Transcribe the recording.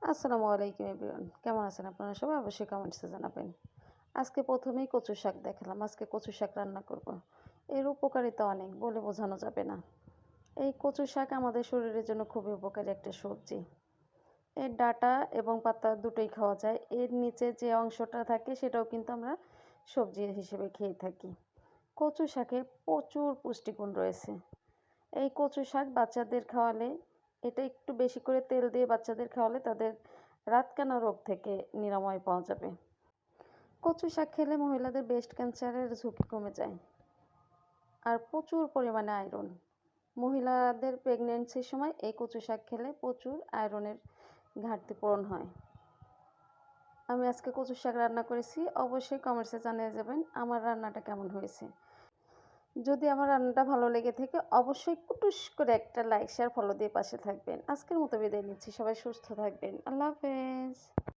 আসসালামু আলাইকুম এভরিওয়ান। কেমন আছেন আপনারা সবাই? অবশ্যই কমেন্টসে জানাবেন। আজকে ১ম এই কচু শাক দেখালাম। আজকে কচু শাক রান্না করব। এর উপকারিতা অনেক, বলে বোঝানো যাবে না। এই কচু শাক আমাদের শরীরের জন্য খুবই উপকারী একটা সবজি। এর ডাঁটা এবং পাতা দুটোই খাওয়া যায়। এর নিচে যে অংশটা থাকে সেটাও কিন্তু আমরা সবজি হিসেবে খেয়ে থাকি। কচু শাকে প্রচুর পুষ্টিগুণ রয়েছে। এই কচু শাক বাচ্চাদের খাওয়ালে, এটা একটু বেশি করে তেল দিয়ে বাচ্চাদের খাওয়ালে তাদের রাতকানা রোগ থেকে নিরাময় পাওয়া যাবে। কচু শাক খেলে মহিলাদের ব্রেস্ট ক্যান্সারের ঝুঁকি কমে যায়। আর প্রচুর পরিমাণে আয়রন। মহিলাদের প্রেগন্যান্সির সময় এই কচু শাক খেলে প্রচুর আয়রনের ঘাটতি পূরণ হয়। আমি আজকে কচু শাক রান্না করেছি। অবশ্যই কমেন্টসে জানিয়ে যাবেন আমার রান্নাটা কেমন হয়েছে। যদি আমার রান্নাটা ভালো লেগে থাকে অবশ্যই কুটুস করে একটা লাইক শেয়ার ফলো দিয়ে পাশে থাকবেন। আজকের মতো বিদায় নিচ্ছি। সবাই সুস্থ থাকবেন। আল্লাহ হাফেজ।